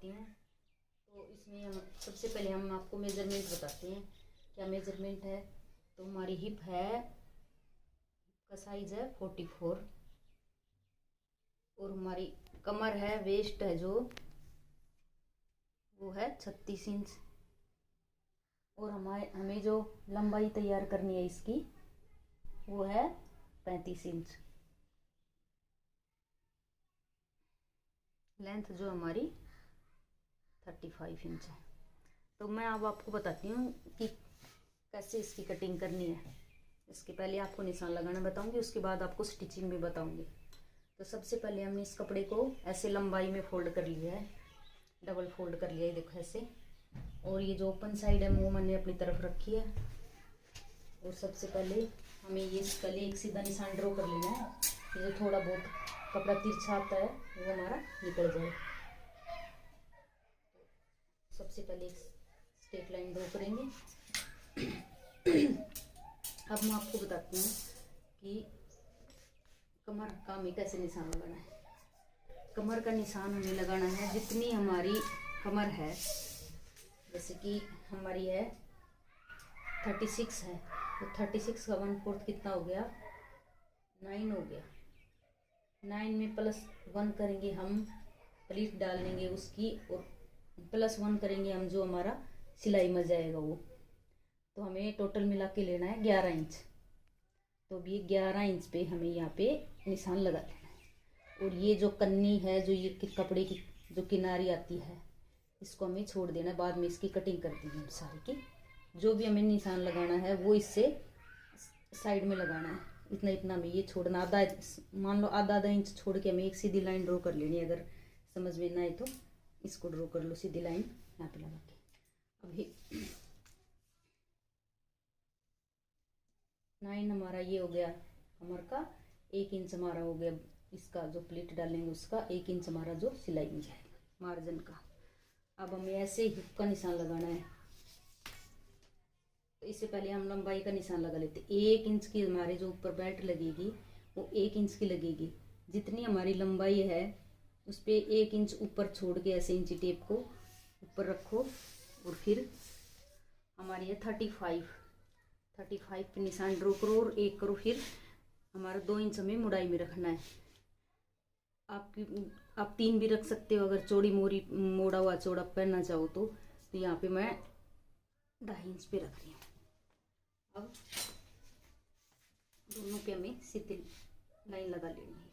बताती हूँ। तो इसमें हम सबसे पहले हम आपको मेज़रमेंट बताते हैं। क्या मेज़रमेंट है? तो हमारी हिप है, का साइज़ है 44 और हमारी कमर है, वेस्ट है जो वो है 36 इंच। और हमें जो लंबाई तैयार करनी है इसकी वो है 35 इंच। लेंथ जो हमारी 35 इंच है। तो मैं अब आपको बताती हूँ कि कैसे इसकी कटिंग करनी है। इसके पहले आपको निशान लगाना बताऊंगी, उसके बाद आपको स्टिचिंग भी बताऊंगी। तो सबसे पहले हमने इस कपड़े को ऐसे लंबाई में फोल्ड कर लिया है, डबल फोल्ड कर लिया है, देखो ऐसे। और ये जो ओपन साइड है वो मैंने अपनी तरफ रखी है। और सबसे पहले हमें ये पहले एक सीधा निशान ड्रॉ कर लेना है। ये जो थोड़ा बहुत कपड़ा तिरछा आता है वो हमारा निकल जाए। सबसे पहले एक स्ट्रेट लाइन ड्रॉ करेंगे। अब मैं आपको बताती हूँ कि कमर का हमें कैसे निशान लगाना है। कमर का निशान हमें लगाना है जितनी हमारी कमर है, जैसे कि हमारी है 36 है, तो 36 का 1/4 कितना हो गया? 9 हो गया। 9 में +1 करेंगे हम, प्लीट डाल लेंगे उसकी, और +1 करेंगे हम जो हमारा सिलाई में जाएगा वो। तो हमें टोटल मिला के लेना है 11 इंच। तो अब ये 11 इंच पे हमें यहाँ पे निशान लगा लेना है। और ये जो कन्नी है, जो ये कपड़े की जो किनारी आती है, इसको हमें छोड़ देना है। बाद में इसकी कटिंग कर देंगे हम सारी की। जो भी हमें निशान लगाना है वो इससे साइड में लगाना है। इतना इतना में ये छोड़ना, आधा, मान लो आधा आधा इंच छोड़ के हमें एक सीधी लाइन ड्रॉ कर लेनी है। अगर समझ में ना आए तो इसको ड्रॉ कर लो सीधी लाइन यहाँ पे लगा के। अभी 9 हमारा ये हो गया कमर का, 1 इंच हमारा हो गया इसका जो प्लीट डालेंगे उसका, 1 इंच हमारा जो सिलाई में जाएगा मार्जिन का। अब हमें ऐसे हिप का निशान लगाना है। तो इससे पहले हम लंबाई का निशान लगा लेते। 1 इंच की हमारे जो ऊपर बेल्ट लगेगी वो 1 इंच की लगेगी। जितनी हमारी लंबाई है उस पर 1 इंच ऊपर छोड़ के ऐसे इंची टेप को ऊपर रखो। और फिर हमारी है 35 पे निशान ड्रॉ करो और 1 करो। फिर हमारा 2 इंच हमें मुड़ाई में रखना है। आप 3 भी रख सकते हो अगर चौड़ी मोरी मोड़ा हुआ चौड़ा पहनना चाहो तो। यहाँ पे मैं 2.5 इंच पे रख रही हूँ। अब दोनों पे हमें सीधी लाइन लगा लेनी है।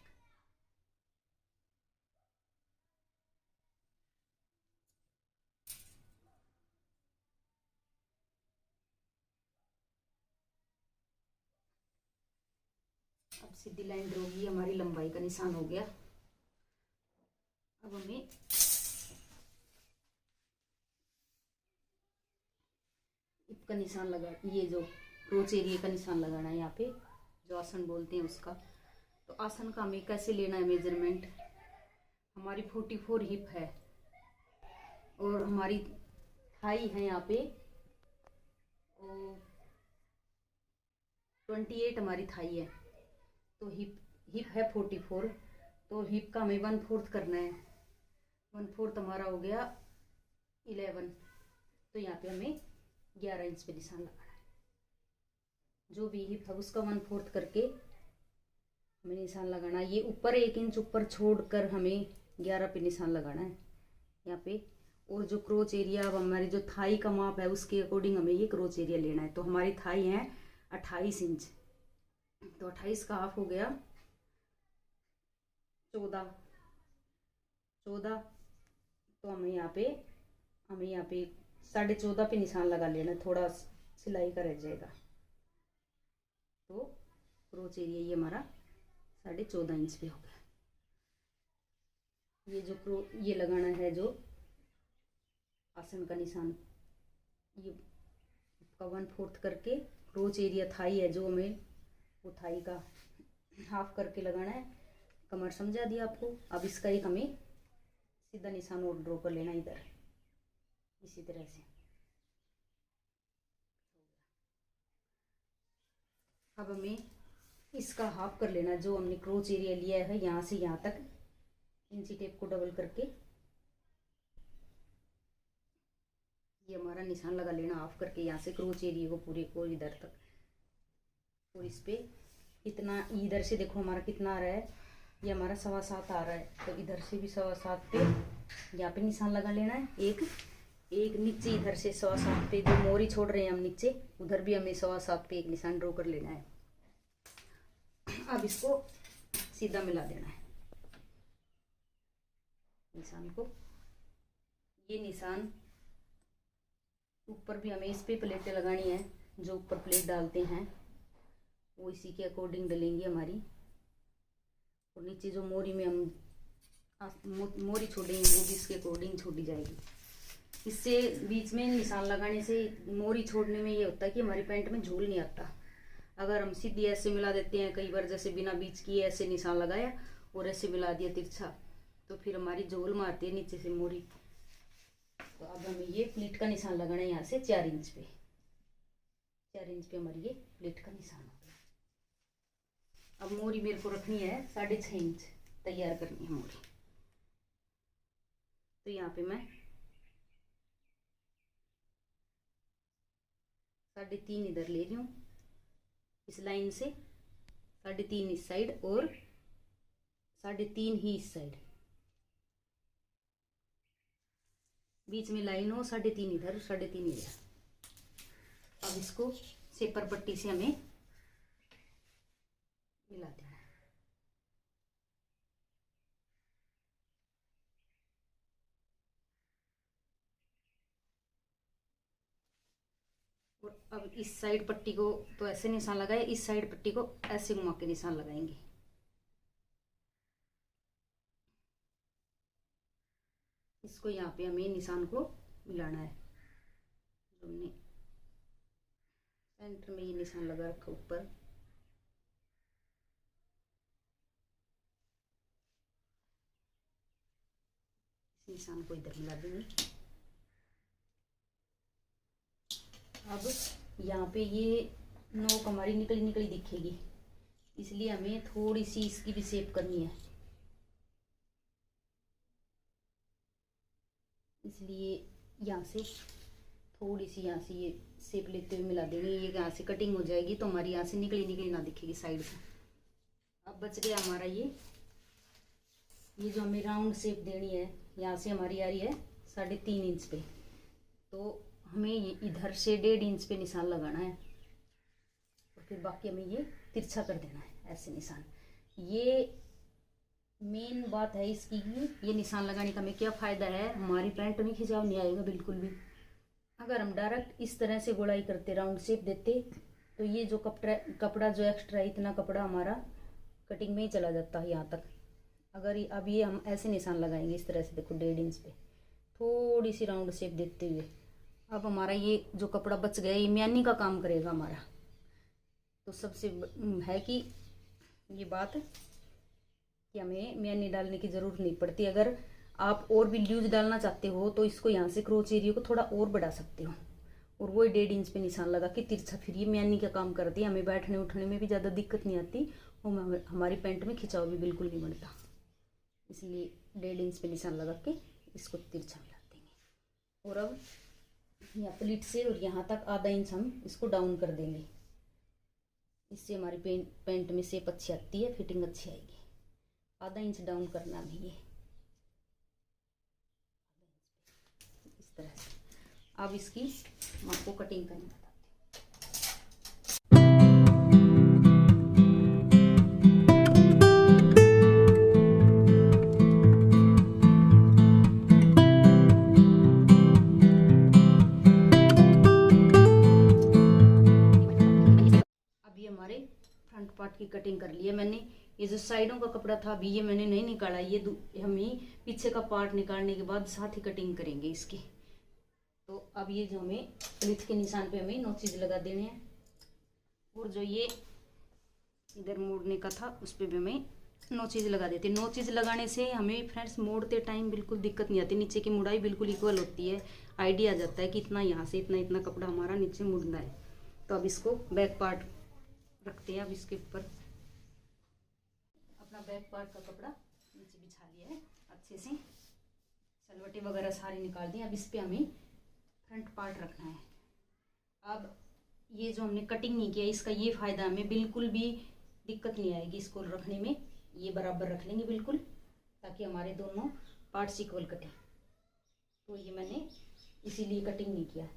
अब सीधी लाइन ड्रॉ की, हमारी लंबाई का निशान हो गया। अब हमें का निशान लगा, ये जो क्रोच एरिया का निशान लगाना है यहाँ पे, जो आसन बोलते हैं उसका। तो आसन का हमें कैसे लेना है मेजरमेंट? हमारी 44 हिप है और हमारी थाई है यहाँ पे, और 28 हमारी थाई है। तो हिप है 44, तो हिप का हमें 1/4 करना है। 1/4 हमारा हो गया 11। तो यहाँ पे हमें 11 इंच पे निशान लगाना है। जो भी हिप है उसका 1/4 करके हमें निशान लगाना है। ये ऊपर 1 इंच ऊपर छोड़कर हमें 11 पे निशान लगाना है यहाँ पे। और जो क्रोच एरिया, अब हमारी जो थाई का माप है उसके अकॉर्डिंग हमें ये क्रोच एरिया लेना है। तो हमारी थाई है 28 इंच, तो 28 का हाफ हो गया 14। तो हमें यहाँ पे 14.5 पे निशान लगा लेना, थोड़ा सिलाई का रह जाएगा। तो क्रोच एरिया ये हमारा 14.5 इंच पे हो गया। ये लगाना है जो आसन का निशान, ये का 1/4 करके क्रोच एरिया थाई है जो हमें, वो थाई का हाफ करके लगाना है। कमर समझा दिया आपको। अब इसका एक हमें सीधा निशान और ड्रॉ कर लेना इधर, इसी तरह से। अब हमें इसका हाफ कर लेना, जो हमने क्रोच एरिया लिया है यहाँ से यहाँ तक, इंची टेप को डबल करके ये हमारा निशान लगा लेना ऑफ करके, यहाँ से क्रोच एरिया को पूरे को इधर तक। और इस पे इतना इधर से देखो हमारा कितना आ रहा है, ये हमारा 7.25 आ रहा है, तो इधर से भी 7.25 पे यहाँ पे निशान लगा लेना है। एक नीचे इधर से 7.25 पे जो मोरी छोड़ रहे हैं हम नीचे, उधर भी हमें 7.25 पे एक निशान ड्रॉ कर लेना है। अब इसको सीधा मिला देना है निशान को। ये निशान ऊपर भी हमें इस पे प्लेटें लगानी है, जो ऊपर प्लेट डालते हैं वो इसी के अकॉर्डिंग डलेंगी हमारी। और नीचे जो मोरी में हम मोरी छोड़ेंगे वो भी इसके अकॉर्डिंग छोड़ी जाएगी। इससे बीच में निशान लगाने से मोरी छोड़ने में ये होता है कि हमारी पैंट में झूल नहीं आता। अगर हम सीधी ऐसे मिला देते हैं कई बार, जैसे बिना बीच किए ऐसे निशान लगाया और ऐसे मिला दिया तिरछा, तो फिर हमारी झोल मारती है नीचे से मोरी। तो अब हमें ये प्लीट का निशान लगाना है यहाँ से 4 इंच पे। 4 इंच पे हमारी ये प्लीट का निशान हो गया। अब मोरी मेरे को रखनी है 6.5 इंच, तैयार करनी है मोरी। तो यहाँ पे मैं 3.5 इधर ले रही हूँ, इस लाइन से 3.5 इस साइड और 3.5 ही इस साइड, बीच में लाइन हो 3.5 इधर 3.5 इधर। अब इसको सेपर पट्टी से हमें मिला देना है। और अब इस साइड पट्टी को तो ऐसे निशान लगाए, इस साइड पट्टी को ऐसे घुमा के निशान लगाएंगे। इसको यहाँ पे हमें निशान को मिलाना है। हमने सेंटर में ये निशान लगा रखा ऊपर, इस निशान को इधर मिला देंगे। अब यहाँ पे ये नोक हमारी निकली निकली दिखेगी, इसलिए हमें थोड़ी सी इसकी भी शेप करनी है। इसलिए यहाँ से थोड़ी सी यहाँ से ये शेप लेते हुए मिला देंगे। ये यहाँ से कटिंग हो जाएगी तो हमारी यहाँ से निकली निकली ना दिखेगी साइड से। अब बच गया हमारा ये जो हमें राउंड शेप देनी है, यहाँ से हमारी आ रही है 3.5 इंच पे, तो हमें ये इधर से 1.5 इंच पे निशान लगाना है और फिर बाकी हमें ये तिरछा कर देना है ऐसे निशान। ये मेन बात है इसकी कि ये निशान लगाने का हमें क्या फ़ायदा है, हमारी पैंट में खिंचाव नहीं आएगा बिल्कुल भी। अगर हम डायरेक्ट इस तरह से गोलाई करते, राउंड शेप देते, तो ये जो कपड़ा जो एक्स्ट्रा है, इतना कपड़ा हमारा कटिंग में ही चला जाता है यहाँ तक। अगर अब ये हम ऐसे निशान लगाएंगे इस तरह से, देखो 1.5 इंच पे थोड़ी सी राउंड शेप देते हुए, अब हमारा ये जो कपड़ा बच गया ये म्यानी का काम करेगा हमारा। तो सबसे है कि ये बात कि हमें म्यानी डालने की ज़रूरत नहीं पड़ती। अगर आप और भी लूज डालना चाहते हो तो इसको यहाँ से क्रोच एरिया को थोड़ा और बढ़ा सकते हो और वो 1.5 इंच पे निशान लगा के तिरछा, फिर ये म्यानी का काम करती है। हमें बैठने उठने में भी ज़्यादा दिक्कत नहीं आती और हमारी पैंट में खिंचाव भी बिल्कुल नहीं बनता। इसलिए 1.5 इंच पे निशान लगा के इसको तिरछा मिला देंगे। और अब यहाँ प्लीट से और यहाँ तक आधा इंच हम इसको डाउन कर देंगे। इससे हमारी पैंट में शेप अच्छी आती है, फिटिंग अच्छी आएगी। आधा इंच डाउन करना भी ये इस तरह से। अब इसकी आपको कटिंग करनी बताती हूँ। अब ये हमारे फ्रंट पार्ट की कटिंग कर ली है मैंने। ये जो साइडों का कपड़ा था अभी ये मैंने नहीं निकाला, ये हम ही पीछे का पार्ट निकालने के बाद साथ ही कटिंग करेंगे इसकी। तो अब ये जो हमें प्लीट के निशान पे हमें नोचीज लगा देने हैं और जो ये इधर मोड़ने का था उस पर भी हमें नोचीज लगा देते हैं। नोचीज लगाने से हमें फ्रेंड्स मोड़ते टाइम बिल्कुल दिक्कत नहीं आती, नीचे की मुड़ाई बिल्कुल इक्वल होती है। आइडिया आ जाता है कि इतना यहाँ से इतना इतना कपड़ा हमारा नीचे मुड़ना है। तो अब इसको बैक पार्ट रखते हैं। अब इसके ऊपर अपना बैक पार्ट का कपड़ा नीचे बिछा लिया है अच्छे से, सलवटे वगैरह सारे निकाल दिए। अब इस पे हमें फ्रंट पार्ट रखना है। अब ये जो हमने कटिंग नहीं किया, इसका ये फ़ायदा, हमें बिल्कुल भी दिक्कत नहीं आएगी इसको रखने में। ये बराबर रख लेंगे बिल्कुल, ताकि हमारे दोनों पार्ट्स इक्वल कटें। तो ये मैंने इसीलिए कटिंग नहीं किया।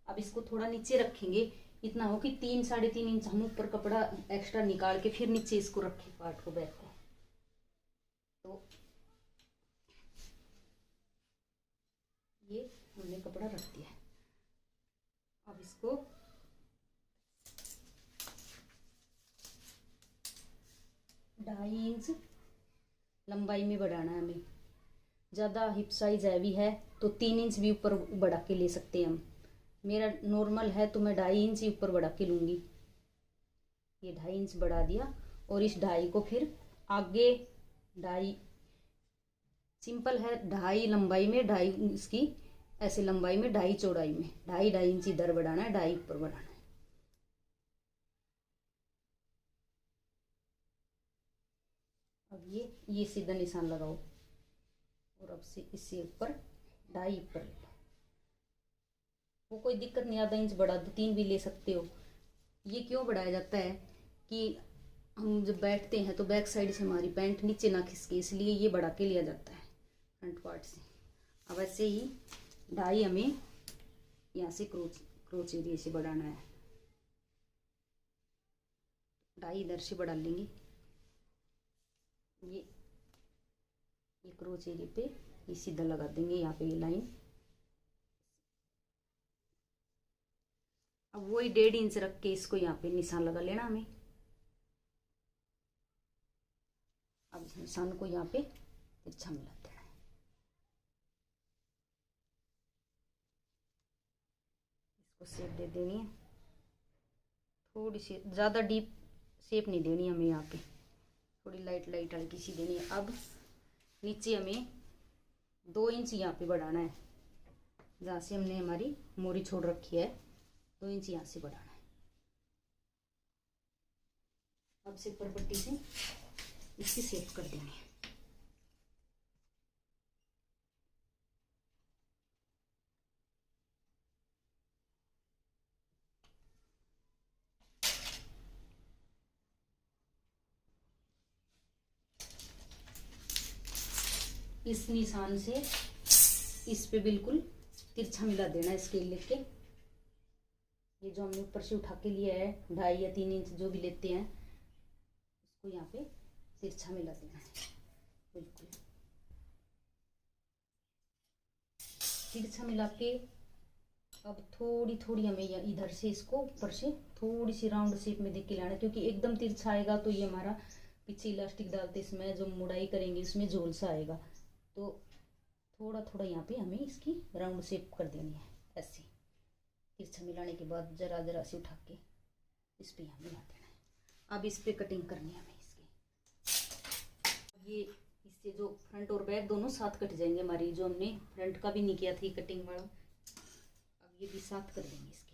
अब इसको थोड़ा नीचे रखेंगे, इतना हो कि 3-3.5 इंच हम ऊपर कपड़ा एक्स्ट्रा निकाल के फिर नीचे इसको रखें, पार्ट को, बैक को। तो ये हमने कपड़ा रख दिया। अब इसको ढाई इंच लंबाई में बढ़ाना है हमें। ज़्यादा हिप साइज हैवी है तो 3 इंच भी ऊपर बढ़ा के ले सकते हैं हम। मेरा नॉर्मल है तो मैं 2.5 इंच ही ऊपर बढ़ा के लूँगी। ये 2.5 इंच बढ़ा दिया, और इस 2.5 को फिर आगे 2.5, सिंपल है, 2.5 लंबाई में, 2.5 इसकी ऐसे लंबाई में, 2.5 चौड़ाई में, 2.5 इंच इधर बढ़ाना है, 2.5 ऊपर बढ़ाना है। अब ये सीधा निशान लगाओ, और अब से इससे ऊपर 2.5 ऊपर ले लो। वो कोई दिक्कत नहीं, आधा इंच बढ़ा दो, 3 भी ले सकते हो। ये क्यों बढ़ाया जाता है कि हम जब बैठते हैं तो बैक साइड से हमारी पैंट नीचे ना खिसके, इसलिए ये बढ़ा के लिया जाता है फ्रंट पार्ट से। अब ऐसे ही 2.5 हमें यहाँ से क्रोच एरिया से बढ़ाना है। 2.5 इधर से बढ़ा लेंगे। ये क्रोच एरिया पे ये सीधा लगा देंगे, यहाँ पे ये लाइन। अब वही 1.5 इंच रख के इसको यहाँ पे निशान लगा लेना हमें। अब इस निशान को यहाँ पे तिरछा मिला देना है। इसको शेप दे देनी है, थोड़ी सी, ज़्यादा डीप शेप नहीं देनी हमें, यहाँ पे थोड़ी लाइट हल्की सी देनी है। अब नीचे हमें 2 इंच यहाँ पे बढ़ाना है, जहाँ से हमने हमारी मोरी छोड़ रखी है, 2 इंच यहाँ से बढ़ाना है। अब सिपर पट्टी से इसकी शेप कर देनी है। इस निशान से इस पे बिल्कुल तिरछा मिला देना है स्केल लेके। ये जो हमने ऊपर से उठा के लिया है 2.5 या 3 इंच जो भी लेते हैं, उसको यहाँ पे तिरछा मिला देना है बिल्कुल। तिरछा मिला के अब थोड़ी हमें इधर से इसको ऊपर से थोड़ी सी राउंड शेप में देख के लाना, क्योंकि एकदम तिरछा आएगा तो ये हमारा पीछे इलास्टिक डालते इसमें जो मुड़ाई करेंगे इसमें झोल सा आएगा। तो थोड़ा यहाँ पे हमें इसकी राउंड शेप कर देनी है। ऐसे तिरछा मिलाने के बाद जरा से उठा के इस पे यहाँ मिला देना है। अब इस पे कटिंग करनी है हमें इसकी। ये इससे जो फ्रंट और बैक दोनों साथ कट जाएंगे हमारी, जो हमने फ्रंट का भी नहीं किया थी कटिंग वाला, अब ये भी साथ कर देंगे इसके।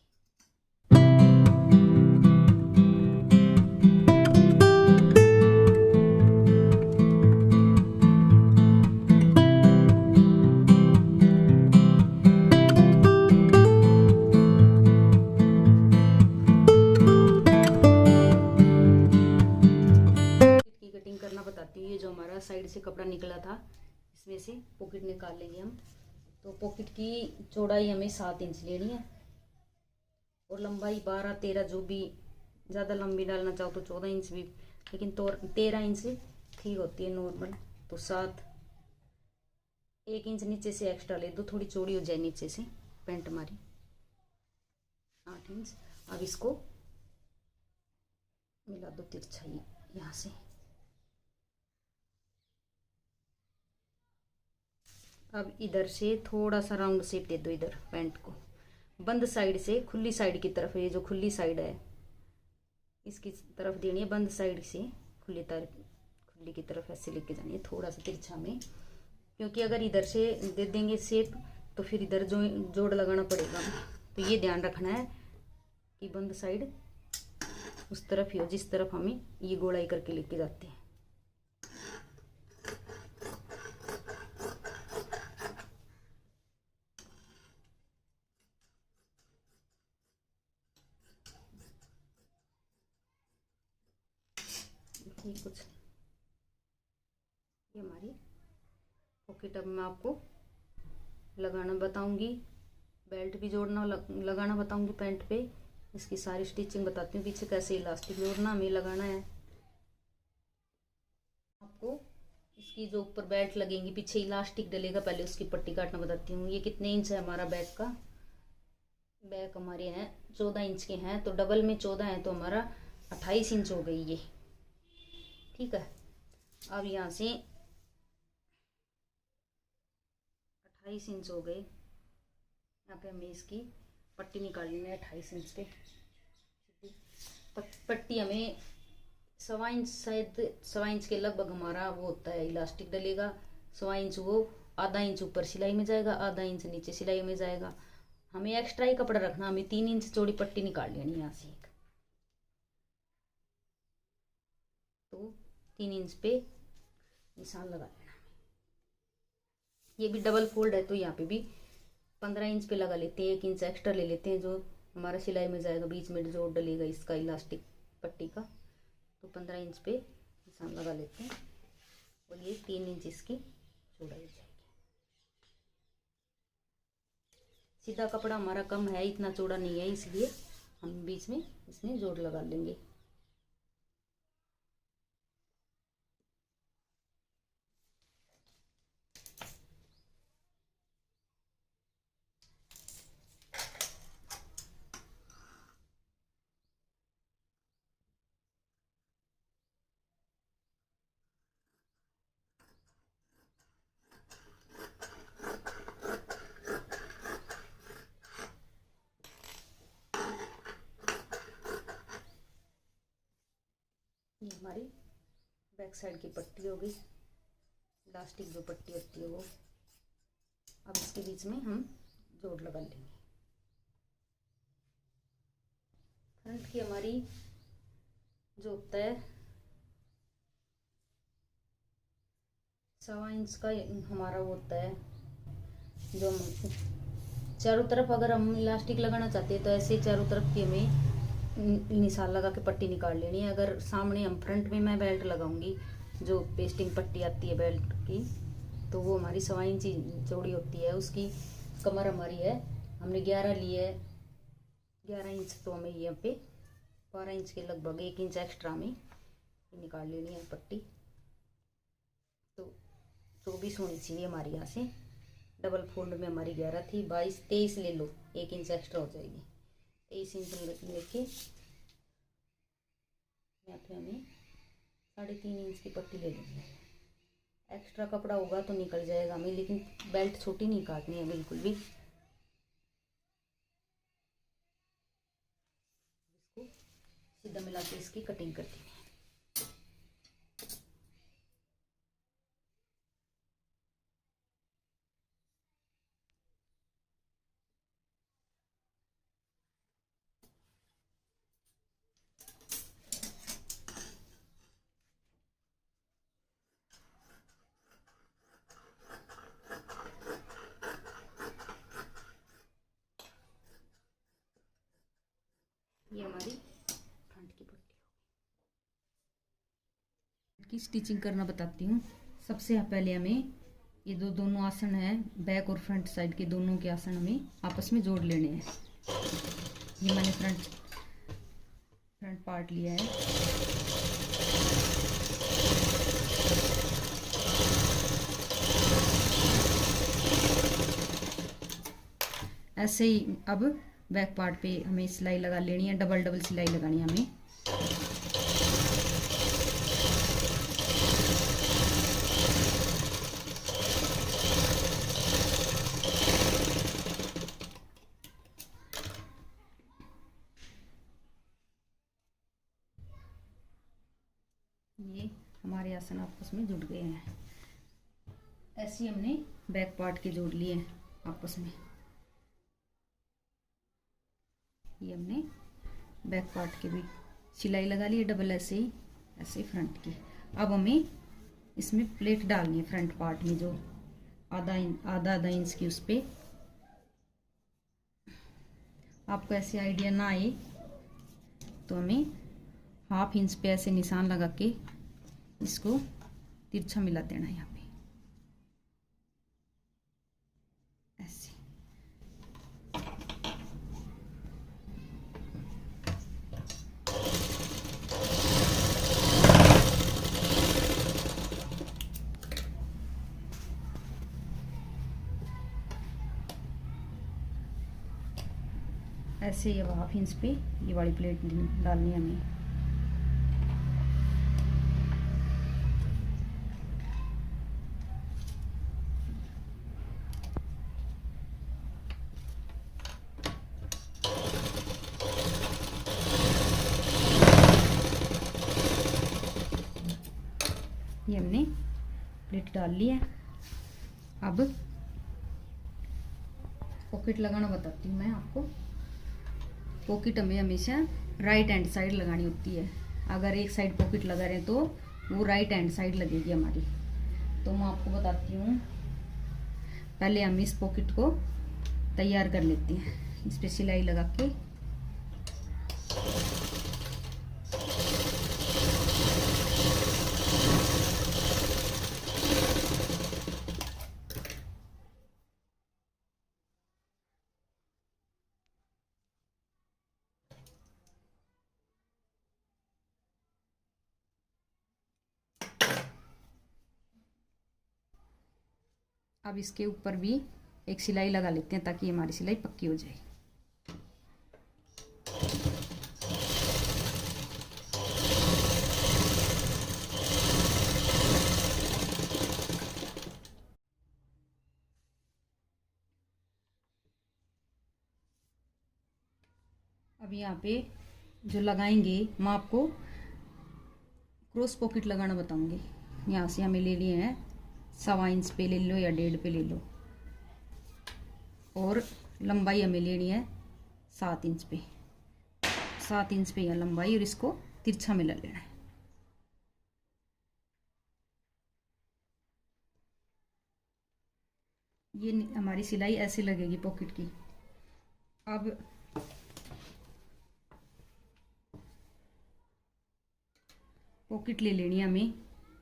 ये जो हमारा साइड से कपड़ा निकला था, इसमें से पॉकेट निकाल लेंगे हम। तो पॉकेट की चौड़ाई हमें 7 इंच लेनी है, और लंबाई 12-13, जो भी ज़्यादा लंबी डालना चाहो तो 14 इंच भी, लेकिन तो 13 इंच ठीक होती है नॉर्मल। तो 7, 1 इंच नीचे से एक्स्ट्रा ले दो, थोड़ी चौड़ी हो जाए नीचे से पैंट हमारी। 8 इंच। अब इसको मिला दो तिरछा यहाँ से। अब इधर से थोड़ा सा राउंड शेप दे दो इधर पैंट को, बंद साइड से खुली साइड की तरफ। ये जो खुली साइड है इसकी तरफ देनी है, बंद साइड से खुली की तरफ ऐसे लेके जानी है, थोड़ा सा तिरछा में। क्योंकि अगर इधर से दे देंगे शेप तो फिर इधर जो जोड़ लगाना पड़ेगा। तो ये ध्यान रखना है कि बंद साइड उस तरफ ही हो जिस तरफ हमें ये गोलाई करके लेके जाते हैं। ये कुछ ये हमारी पॉकेट। अब मैं आपको लगाना बताऊंगी, बेल्ट भी जोड़ना लगाना बताऊंगी पैंट पे। इसकी सारी स्टिचिंग बताती हूँ, पीछे कैसे इलास्टिक जोड़ना हमें लगाना है। आपको इसकी जो ऊपर बेल्ट लगेंगी, पीछे इलास्टिक डलेगा, पहले उसकी पट्टी काटना बताती हूँ। ये कितने इंच है हमारा बैक का? बैक हमारे हैं 14 इंच के हैं, तो डबल में 14 है तो हमारा 28 इंच हो गई ये। ठीक है, अब यहाँ से 28 इंच हो गए। यहाँ पे हमें इसकी पट्टी निकालनी है 28 इंच पे। पट्टी हमें 1.25 इंच, शायद 1.25 इंच के लगभग हमारा वो होता है, इलास्टिक डलेगा। 1.25 इंच वो, आधा इंच ऊपर सिलाई में जाएगा, आधा इंच नीचे सिलाई में जाएगा। हमें एक्स्ट्रा ही कपड़ा रखना, हमें 3 इंच चौड़ी पट्टी निकाल लेनी यहाँ से एक। तो 3 इंच पे निशान लगा लेना। ये भी डबल फोल्ड है, तो यहाँ पे भी 15 इंच पे लगा लेते हैं, 1 इंच एक्स्ट्रा ले लेते हैं जो हमारा सिलाई में जाएगा, बीच में जो डलेगा इसका इलास्टिक पट्टी का। तो 15 इंच पे निशान लगा लेते हैं और ये 3 इंच इसकी चौड़ाई जाएगी। सीधा कपड़ा हमारा कम है, इतना चौड़ा नहीं है, इसलिए हम बीच में इसमें जोड़ लगा लेंगे। ये हमारी बैक साइड की पट्टी हो गई, इलास्टिक जो पट्टी होती है वो। अब इसके बीच में हम जोड़ लगा लेंगे। फ्रंट की हमारी जो होता है 1.25 इंच का हमारा वो होता है, जो चारों तरफ अगर हम इलास्टिक लगाना चाहते हैं तो ऐसे चारों तरफ की हमें निशान लगा के पट्टी निकाल लेनी है। अगर सामने हम फ्रंट में मैं बेल्ट लगाऊंगी, जो पेस्टिंग पट्टी आती है बेल्ट की, तो वो हमारी 1.25 इंच चौड़ी होती है। उसकी कमर हमारी है, हमने 11 ली है, 11 इंच, तो हमें यहाँ पे 12 इंच के लगभग 1 इंच एक्स्ट्रा हमें निकाल लेनी है पट्टी। तो 24 होनी चाहिए हमारी। यहाँ से डबल फोल्ड में हमारी 11 थी, 22 23 ले लो, 1 इंच एक्स्ट्रा हो जाएगी। 23 इंच लेके यहाँ पे हमें 3.5 इंच की पट्टी ले लेनी है। एक्स्ट्रा कपड़ा होगा तो निकल जाएगा हमें, लेकिन बेल्ट छोटी नहीं काटनी है बिल्कुल भी। इसको सीधा मिला के इसकी कटिंग कर देनी है। ये हमारी फ्रंट की पट्टी की स्टिचिंग करना बताती हूँ। सबसे पहले हमें ये दोनों आसन है, बैक और फ्रंट साइड के दोनों के आसन हमें आपस में जोड़ लेने हैं। ये मैंने फ्रंट पार्ट लिया है। ऐसे ही अब बैक पार्ट पे हमें सिलाई लगा लेनी है, डबल सिलाई लगानी है हमें। ये हमारे आसन आपस में जुड़ गए हैं। ऐसे हमने बैक पार्ट के जोड़ लिए हैं आपस में। ये हमने बैक पार्ट के भी सिलाई लगा ली है डबल, ऐसे ही फ्रंट की। अब हमें इसमें प्लेट डालनी है फ्रंट पार्ट में, जो आधा इंच की, उस पे आपको ऐसे आइडिया ना आए तो हमें 1/2 इंच पे ऐसे निशान लगा के इसको तिरछा मिला देना यहाँ पे ऐसे। ऐसे ये 1/2 इंच पे ये वाली प्लेट डालनी है हमें। ये हमने प्लेट डाल ली है। अब पॉकेट लगाना बताती हूँ मैं आपको। पॉकेट हमें हमेशा राइट हैंड साइड लगानी होती है। अगर एक साइड पॉकेट लगा रहे तो वो राइट हैंड साइड लगेगी हमारी। तो मैं आपको बताती हूँ, पहले हम इस पॉकेट को तैयार कर लेते हैं। इस पे सिलाई लगा के अब इसके ऊपर भी एक सिलाई लगा लेते हैं ताकि हमारी सिलाई पक्की हो जाए। अब यहाँ पे जो लगाएंगे मैं आपको क्रॉस पॉकेट लगाना बताऊंगी। यहाँ से हमें ले लिए हैं 1.25 इंच पे ले लो या 1.5 पे ले लो, और लंबाई हमें लेनी है 7 इंच पे। 7 इंच पे यह लंबाई, और इसको तिरछा में ले लेना है। ये हमारी सिलाई ऐसे लगेगी पॉकेट की। अब पॉकेट ले लेनी है हमें।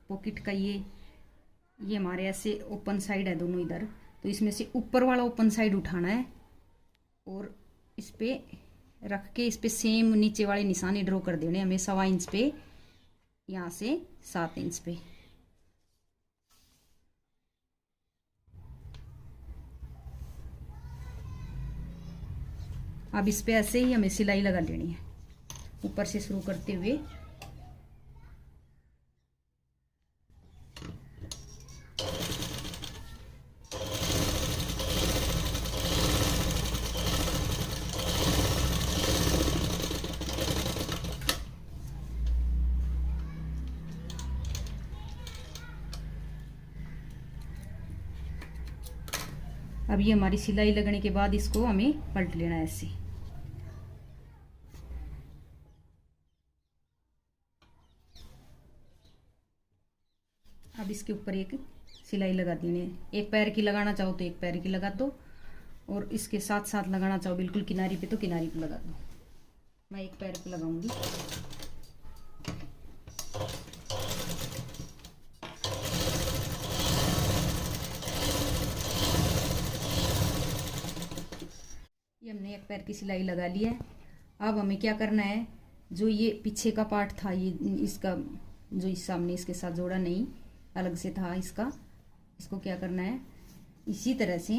पॉकेट का ये हमारे ऐसे ओपन साइड है दोनों इधर, तो इसमें से ऊपर वाला ओपन साइड उठाना है और इस पे रख के इस पे सेम नीचे वाले निशाने ड्रॉ कर देने हमें 1.25 इंच पे, यहाँ से 7 इंच पे। अब इस पे ऐसे ही हमें सिलाई लगा लेनी है ऊपर से शुरू करते हुए। अब ये हमारी सिलाई लगने के बाद इसको हमें पलट लेना है ऐसे। अब इसके ऊपर एक सिलाई लगा देनी है। एक पैर की लगाना चाहो तो एक पैर की लगा दो, और इसके साथ साथ लगाना चाहो बिल्कुल किनारी पे तो किनारी पे लगा दो। मैं एक पैर पे लगाऊंगी। ये हमने एक पैर की सिलाई लगा ली है। अब हमें क्या करना है, जो ये पीछे का पार्ट था, ये इसका जो इस सामने इसके साथ जोड़ा नहीं, अलग से था इसका, इसको क्या करना है, इसी तरह से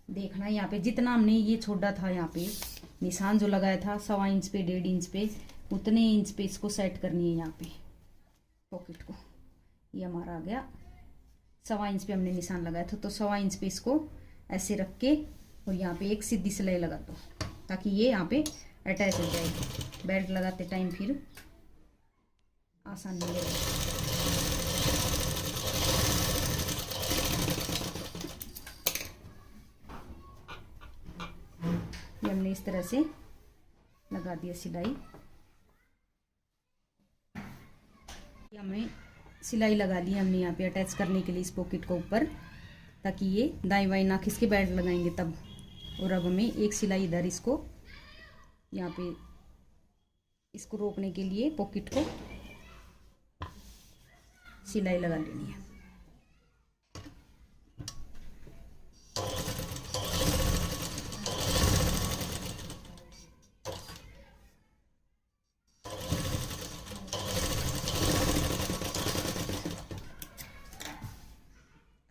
देखना है। यहाँ पे जितना हमने ये छोड़ा था, यहाँ पे निशान जो लगाया था 1.25 इंच पे 1.5 इंच पे, उतने इंच पे इसको सेट करनी है यहाँ पे पॉकेट को। ये हमारा आ गया 1.25 इंच पे हमने निशान लगाया था, तो 1.25 इंच पे इसको ऐसे रख के और यहाँ पे एक सीधी सिलाई लगा दो ताकि ये यहाँ पे अटैच हो जाएगी। बेल्ट लगाते टाइम फिर आसानी लगेगी। ये हमने इस तरह से लगा दिया सिलाई। हमने सिलाई लगा ली हमने यहाँ पे अटैच करने के लिए इस पॉकेट को ऊपर, ताकि ये दाएं बाएं ना खिसके, बेल्ट लगाएंगे तब। और अब हमें एक सिलाई इधर इसको यहाँ पे इसको रोकने के लिए पॉकेट को सिलाई लगा लेनी है।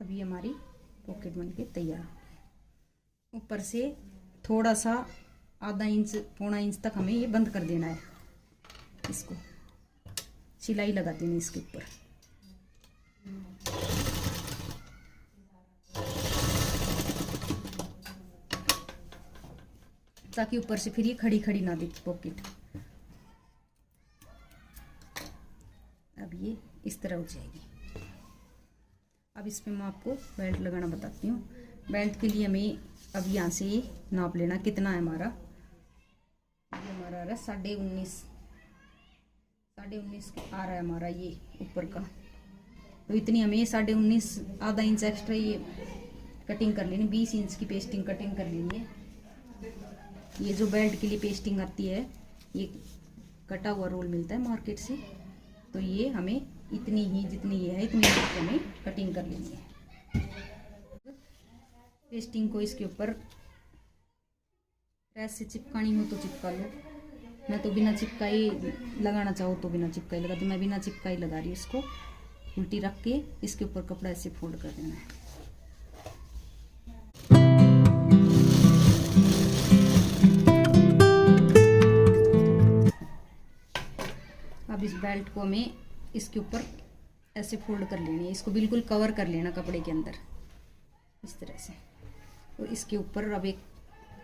अभी हमारी पॉकेट बन के तैयार। ऊपर से थोड़ा सा आधा इंच पौना इंच तक हमें ये बंद कर देना है। इसको सिलाई लगा देनी इसके ऊपर। ताकि ऊपर से फिर ये खड़ी खड़ी ना दिखे पॉकेट। अब ये इस तरह हो जाएगी। अब इस पे मैं आपको बेल्ट लगाना बताती हूँ। बेल्ट के लिए हमें अब यहाँ से ये नाप लेना कितना है हमारा। ये हमारा आ रहा है 19.5 आ रहा है हमारा ये ऊपर का। तो इतनी हमें 19.5 आधा इंच एक्स्ट्रा ये कटिंग कर लेनी। 20 इंच की पेस्टिंग कटिंग कर लेनी है। ये जो बेल्ट के लिए पेस्टिंग आती है, ये कटा हुआ रोल मिलता है मार्केट से। तो ये हमें इतनी ही जितनी ये है इतनी ही हमें कटिंग कर लेनी है। पेस्टिंग को इसके ऊपर प्रेस से चिपकानी हो तो चिपका लो। मैं तो बिना चिपकाई लगाना चाहूँ तो बिना चिपकाई लगा दूँ। मैं बिना चिपकाई लगा रही हूँ। इसको उल्टी रख के इसके ऊपर कपड़ा ऐसे फोल्ड कर देना है। अब इस बेल्ट को हमें इसके ऊपर ऐसे फोल्ड कर लेनी है। इसको बिल्कुल कवर कर लेना कपड़े के अंदर इस तरह से। और इसके ऊपर अब एक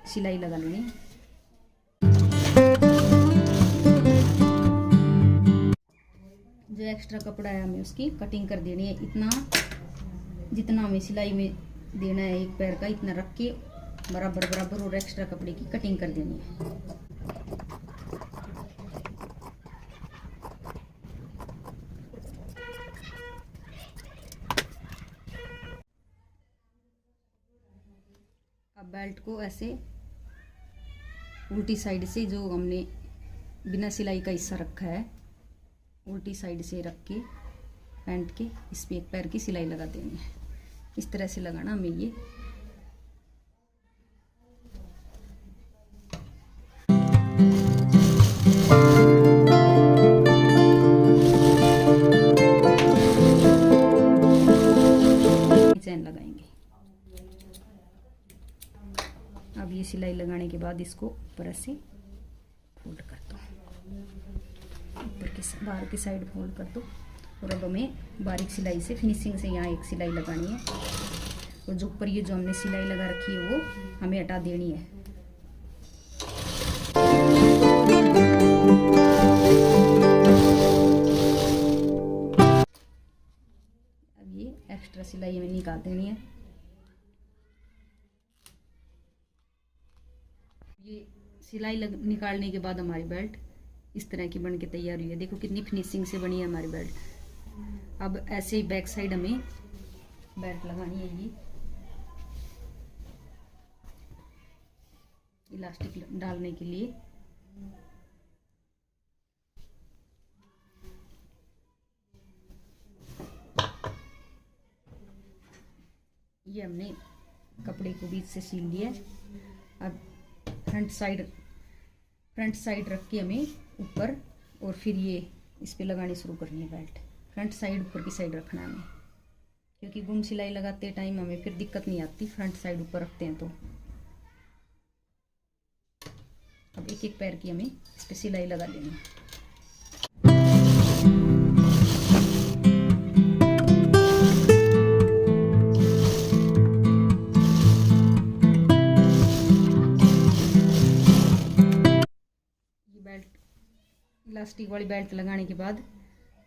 सिलाई लगा लेनी है। जो एक्स्ट्रा कपड़ा है हमें उसकी कटिंग कर देनी है। इतना जितना हमें सिलाई में देना है एक पैर का, इतना रख के बराबर बराबर और एक्स्ट्रा कपड़े की कटिंग कर देनी है। अब बेल्ट को ऐसे उल्टी साइड से जो हमने बिना सिलाई का हिस्सा रखा है उल्टी साइड से रख के पैंट के इस पे एक पैर की सिलाई लगा देनी है। इस तरह से लगाना हमें ये। चैन लगाएंगे। अब ये सिलाई लगाने के बाद इसको ऊपर से फोल्ड कर दो। ऊपर की बाहर की साइड फोल्ड कर दो। और अब हमें बारीक सिलाई से फिनिशिंग से यहाँ एक सिलाई लगानी है। और जो ऊपर ये जो हमने सिलाई लगा रखी है वो हमें हटा देनी है। अब ये एक्स्ट्रा सिलाई हमें निकाल देनी है। ये सिलाई निकालने के बाद हमारी बेल्ट इस तरह की बन के तैयार हुई है। देखो कितनी फिनिशिंग से बनी है हमारी बेल्ट। अब ऐसे ही बैक साइड हमें बेल्ट लगानी है। ये इलास्टिक डालने के लिए ये हमने कपड़े को बीच से सील लिया। अब फ्रंट साइड रख के हमें ऊपर और फिर ये इस पे लगानी शुरू करनी है बेल्ट। फ्रंट साइड ऊपर की साइड रखना है हमें, क्योंकि गुम सिलाई लगाते टाइम हमें फिर दिक्कत नहीं आती फ्रंट साइड ऊपर रखते हैं तो। अब एक एक पैर की हमें इस पे सिलाई लगा लेनी है। इलास्टिक वाली बेल्ट लगाने के बाद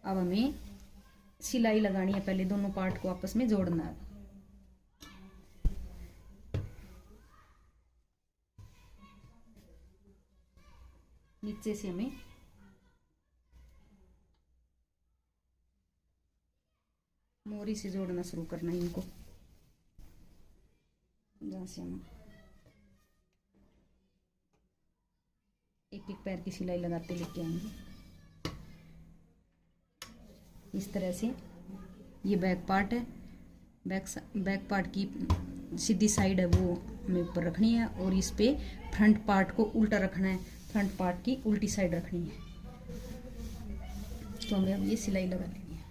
अब हमें सिलाई लगानी है। पहले दोनों पार्ट को आपस में जोड़ना है। नीचे से हमें मोरी से जोड़ना शुरू करना है इनको, जहाँ से हम एक एक पैर की सिलाई लगाते लेके आएंगे इस तरह से। ये बैक पार्ट है, बैक पार्ट की सीधी साइड है वो हमें ऊपर रखनी है, और इस पे फ्रंट पार्ट को उल्टा रखना है, फ्रंट पार्ट की उल्टी साइड रखनी है। तो हमें अब ये सिलाई लगा लेनी है।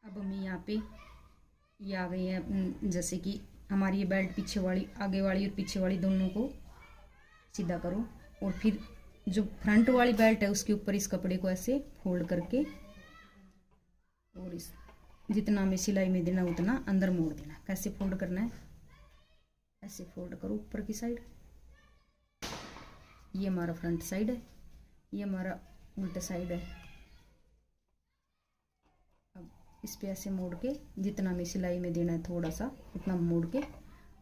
अब हमें यहाँ पे ये आ गई है, जैसे कि हमारी ये बेल्ट पीछे वाली, आगे वाली और पीछे वाली दोनों को सीधा करो, और फिर जो फ्रंट वाली बेल्ट है उसके ऊपर इस कपड़े को ऐसे फोल्ड करके, और इस जितना हमें सिलाई में देना उतना अंदर मोड़ देना। कैसे फोल्ड करना है, ऐसे फोल्ड करो ऊपर की साइड। ये हमारा फ्रंट साइड है, ये हमारा उल्टा साइड है। अब इस पे ऐसे मोड़ के जितना हमें सिलाई में देना है थोड़ा सा उतना मोड़ के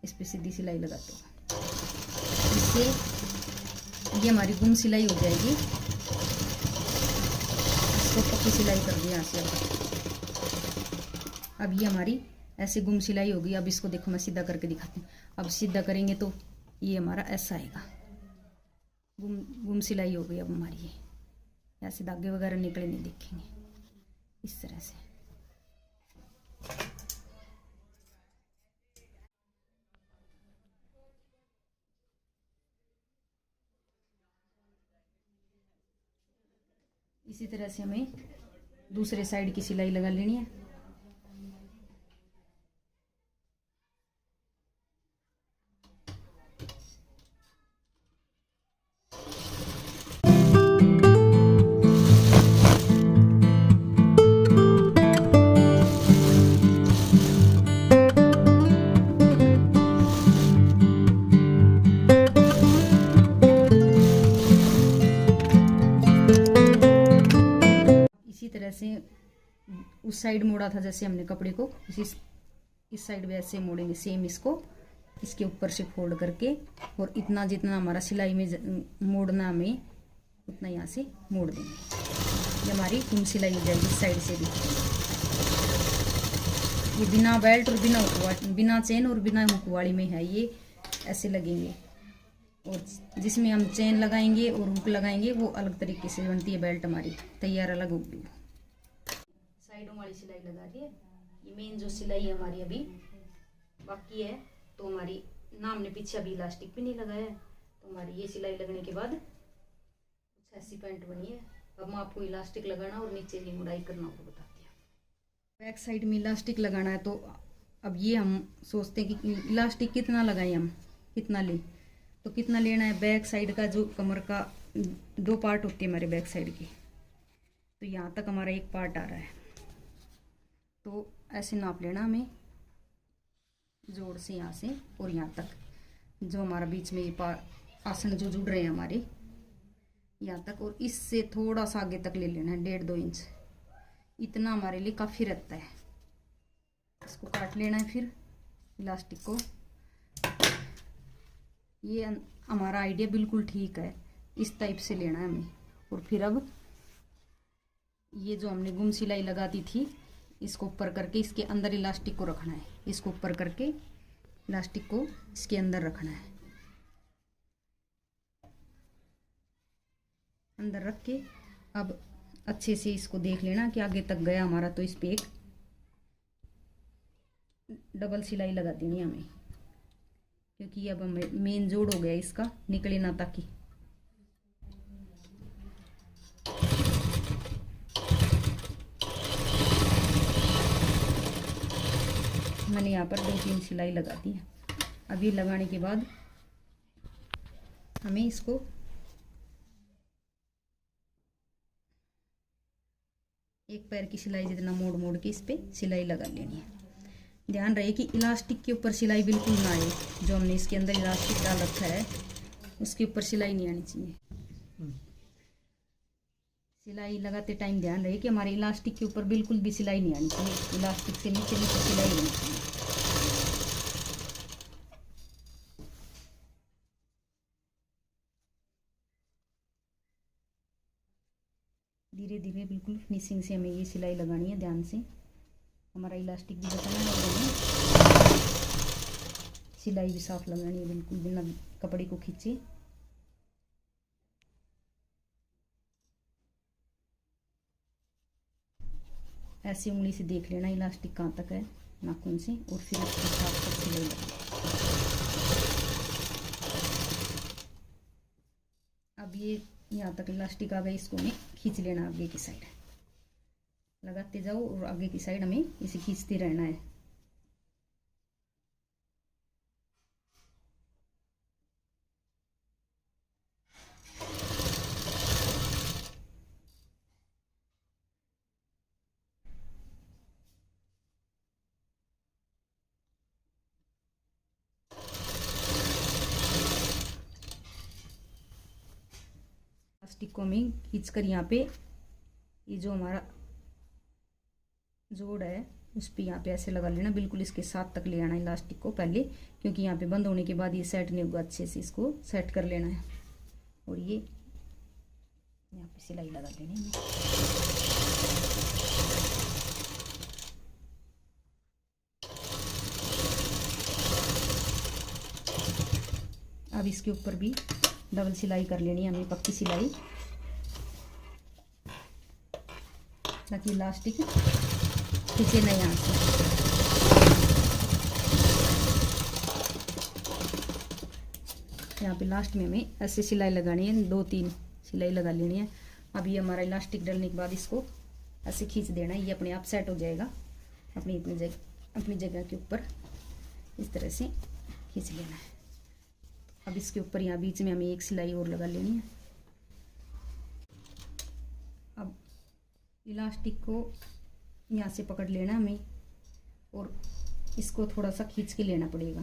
इस पे सीधी सिलाई लगाते हैं। इससे ये हमारी गुम सिलाई हो जाएगी। इसको पक्की सिलाई कर दी यहाँ से। अब ये हमारी ऐसे गुम सिलाई होगी। अब इसको देखो मैं सीधा करके दिखाती हूँ। अब सीधा करेंगे तो ये हमारा ऐसा आएगा, गुम सिलाई हो गई। अब हमारी ये ऐसे धागे वगैरह निकले नहीं दिखेंगे, इस तरह से। इसी तरह से हमें दूसरे साइड की सिलाई लगा लेनी है। इसी तरह से उस साइड मोड़ा था जैसे हमने कपड़े को, इस साइड भी ऐसे मोड़ेंगे सेम। इसको इसके ऊपर से फोल्ड करके, और इतना जितना हमारा सिलाई में मोड़ना हमें उतना यहाँ से मोड़ देंगे। ये हमारी गुम सिलाई हो जाएगी इस साइड से भी। ये बिना बेल्ट और बिना चेन और बिना हुक वाली में है, ये ऐसे लगेंगे। और जिसमें हम चेन लगाएंगे और हुक लगाएंगे वो अलग तरीके से बनती है बेल्ट हमारी, तैयार अलग होगी। साइडों वाली सिलाई लगा दी है। ये मेन जो सिलाई है हमारी अभी बाकी है, तो हमारी ना हमने पीछे अभी इलास्टिक भी नहीं लगाया है। तो हमारी ये सिलाई लगने के बाद कुछ ऐसी पैंट बनी है। अब मैं आपको इलास्टिक लगाना और नीचे की मुड़ाई करना आपको बताती हूँ। बैक साइड में इलास्टिक लगाना है, तो अब ये हम सोचते हैं कि इलास्टिक कितना लगाएं, हम कितना लें। तो कितना लेना है, बैक साइड का जो कमर का 2 पार्ट होते हैं हमारे बैक साइड के, तो यहाँ तक हमारा 1 पार्ट आ रहा है। तो ऐसे नाप लेना हमें, जोड़ से यहाँ से और यहाँ तक, जो हमारा बीच में ये आसन जो जुड़ रहे हैं हमारे यहाँ तक, और इससे थोड़ा सा आगे तक ले लेना है 1.5-2 इंच। इतना हमारे लिए काफ़ी रहता है। इसको काट लेना है फिर इलास्टिक को। ये हमारा आइडिया बिल्कुल ठीक है, इस टाइप से लेना है हमें। और फिर अब ये जो हमने गुम सिलाई लगाती थी, इसको ऊपर करके इसके अंदर इलास्टिक को रखना है। इसको ऊपर करके इलास्टिक को इसके अंदर रखना है। अंदर रख के अब अच्छे से इसको देख लेना कि आगे तक गया हमारा। तो इस पे एक डबल सिलाई लगा देनी है हमें, क्योंकि अब हमें मेन जोड़ हो गया इसका, निकले ना ताकि। मैंने यहाँ पर 2-3 सिलाई लगा दी है। अब ये लगाने के बाद हमें इसको एक पैर की सिलाई जितना मोड़ मोड़ के इस पे सिलाई लगा लेनी है। ध्यान रहे कि इलास्टिक के ऊपर सिलाई बिल्कुल ना आए। जो हमने इसके अंदर इलास्टिक डाल रखा है उसके ऊपर सिलाई नहीं आनी चाहिए। सिलाई लगाते टाइम ध्यान रहे कि हमारे इलास्टिक के ऊपर बिल्कुल भी सिलाई नहीं आनी चाहिए। इलास्टिक से नीचे नीचे सिलाई होनी चाहिए। धीरे धीरे बिल्कुल फिनिशिंग से हमें ये सिलाई लगानी है, ध्यान से। हमारा इलास्टिक भी बताना है और हमें सिलाई भी साफ लगानी है, बिल्कुल बिना कपड़े को खींचे। ऐसी उंगली से देख लेना इलास्टिक कहाँ तक है नाखून से, और फिर उसके साथ साथ सिलाई लगाना। अब ये यहाँ तक इलास्टिक आ गई, इसको हमें खींच लेना आगे की साइड, लगाते जाओ और आगे की साइड हमें इसे खींचते रहना है। इलास्टिक को हमें खींच कर यहाँ पे ये जो हमारा जोड़ है उस पे यहाँ पे ऐसे लगा लेना, बिल्कुल इसके साथ तक ले आना इलास्टिक को पहले, क्योंकि यहाँ पे बंद होने के बाद ये सेट नहीं होगा, अच्छे से इसको सेट कर लेना है। और ये यहाँ पे सिलाई लगा लेनी है। अब इसके ऊपर भी डबल सिलाई कर लेनी है हमें, पक्की सिलाई, ताकि इलास्टिक खींचे नहीं यहाँ से। यहाँ पे लास्ट में हमें ऐसे सिलाई लगानी है, 2-3 सिलाई लगा लेनी है। अब ये हमारा इलास्टिक डलने के बाद इसको ऐसे खींच देना है, ये अपने आप सेट हो जाएगा अपनी जगह के ऊपर, इस तरह से खींच लेना है। अब इसके ऊपर यहाँ बीच में हमें एक सिलाई और लगा लेनी है। अब इलास्टिक को यहाँ से पकड़ लेना हमें और इसको थोड़ा सा खींच के लेना पड़ेगा,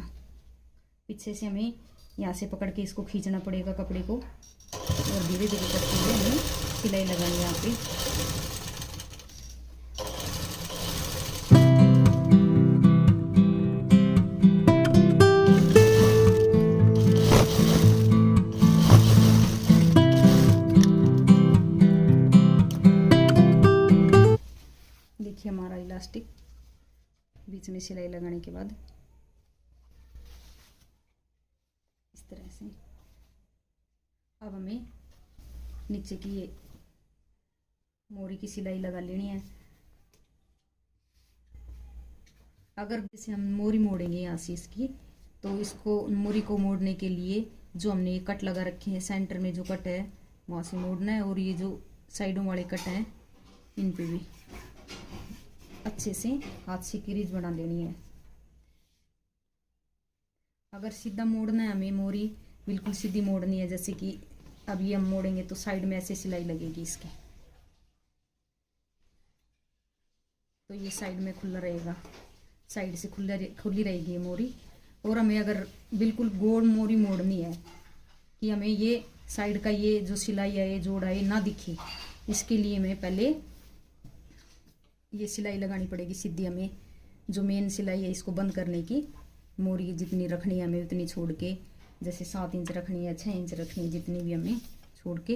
पीछे से हमें यहाँ से पकड़ के इसको खींचना पड़ेगा कपड़े को, और धीरे धीरे करते हुए हमें सिलाई लगानी है यहाँ पे। देखिए हमारा इलास्टिक बीच में सिलाई लगाने के बाद इस तरह से। अब हमें नीचे की ये मोरी की सिलाई लगा लेनी है। अगर जैसे हम मोरी मोड़ेंगे यहाँ से इसकी, तो इसको मोरी को मोड़ने के लिए जो हमने कट लगा रखे हैं, सेंटर में जो कट है वहाँ से मोड़ना है, और ये जो साइडों वाले कट हैं इन पे भी अच्छे से हाथ से क्रीज बना लेनी है। अगर सीधा मोड़ना है हमें, मोरी बिल्कुल सीधी मोड़नी है, जैसे कि अब ये हम मोड़ेंगे तो साइड में ऐसे सिलाई लगेगी इसके, तो ये साइड में खुला रहेगा, साइड से खुली रहेगी ये मोरी। और हमें अगर बिल्कुल गोल मोरी मोड़नी है कि हमें ये साइड का ये जो सिलाई है, ये जोड़ है, ये ना दिखे, इसके लिए हमें पहले ये सिलाई लगानी पड़ेगी सीधी। हमें जो मेन सिलाई है इसको बंद करने की, मोरी जितनी रखनी है हमें उतनी छोड़ के, जैसे 7 इंच रखनी है, 6 इंच रखनी है, जितनी भी हमें छोड़ के,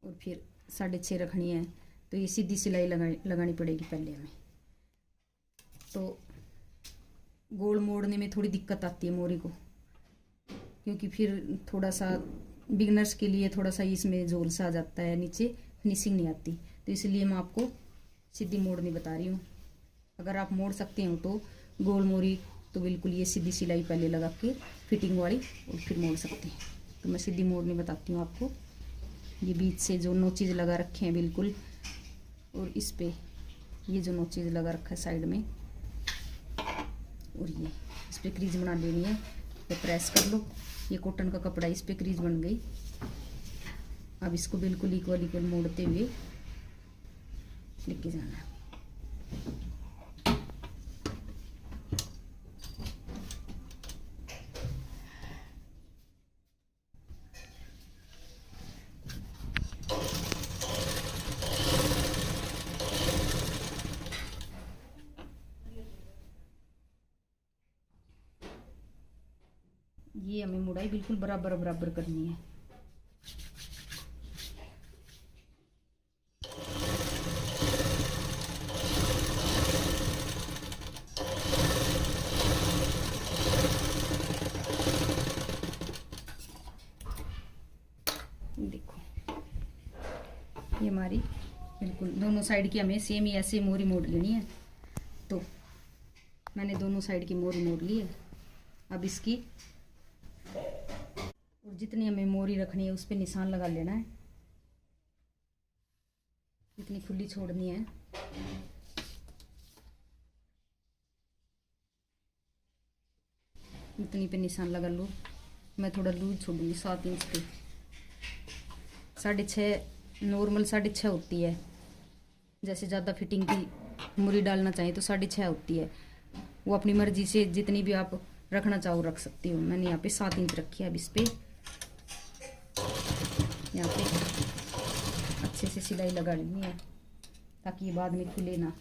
और फिर 6.5 रखनी है, तो ये सीधी सिलाई लगानी पड़ेगी पहले हमें। तो गोल मोड़ने में थोड़ी दिक्कत आती है मोरी को, क्योंकि फिर थोड़ा सा बिगनर्स के लिए थोड़ा सा इसमें झोल सा आ जाता है, नीचे फिनिशिंग नहीं आती, तो इसलिए मैं आपको सीधी मोड़नी बता रही हूँ। अगर आप मोड़ सकते हो तो गोल मोरी, तो बिल्कुल ये सीधी सिलाई पहले लगा के फिटिंग वाली, और फिर मोड़ सकते हैं। तो मैं सीधी मोड़नी बताती हूँ आपको। ये बीच से जो नोचीज लगा रखे हैं बिल्कुल, और इस पे ये जो नोचीज लगा रखा है साइड में, और ये इस पे क्रीज बना लेनी है। ये प्रेस कर लो, ये कॉटन का कपड़ा, इस पे क्रीज बन गई। अब इसको बिल्कुल इक्वल मोड़ते हुए लेके जाना है। ये हमें मुड़ाई बिल्कुल बराबर करनी है। हमारी बिल्कुल दोनों साइड की हमें सेम ही ऐसे मोरी मोड़ लेनी है। तो मैंने दोनों साइड की मोरी मोड़ ली है। अब इसकी और जितनी हमें मोरी रखनी है उस पर निशान लगा लेना है। इतनी खुली छोड़नी है। इतनी पे निशान लगा लो। मैं थोड़ा लूज छोड़ूंगी 7 इंच पे। 6.5 नॉर्मल 6.5 होती है। जैसे ज़्यादा फिटिंग की मुरी डालना चाहिए तो 6.5 होती है। वो अपनी मर्जी से जितनी भी आप रखना चाहो रख सकती हो। मैंने यहाँ पे 7 इंच रखी है। अब इस पे यहाँ पे अच्छे से सिलाई लगा लेनी है ताकि ये बाद में खुले ना।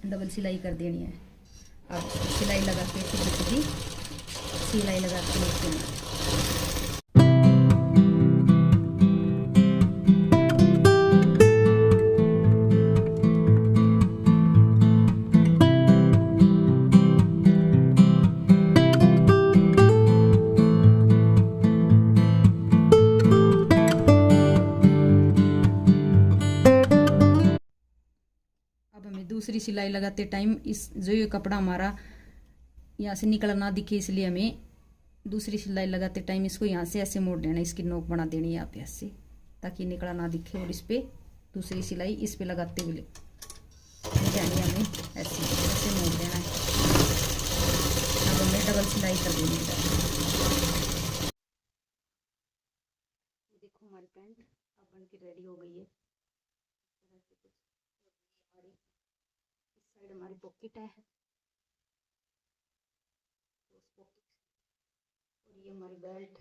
डबल सिलाई कर देनी है। अब सिलाई लगा के सीधी सिलाई लगा के लेते हैं। अब हमें दूसरी सिलाई लगाते टाइम इस जो ये कपड़ा हमारा यहाँ से निकल ना दिखे इसलिए हमें दूसरी सिलाई लगाते टाइम इसको यहाँ से ऐसे मोड़ लेना। इसकी नोक बना देनी है यहाँ पे ऐसे ताकि निकला ना दिखे। और इस पे दूसरी सिलाई इस पे लगाते हुए जानी हमें ऐसे ऐसे मोड़ देना है। अब हमें डबल सिलाई कर देनी है। देखो हमारी पैंट अब बन के रेडी हो गई है। इस साइड हमारी पॉकेट है और ये हमारी बेल्ट।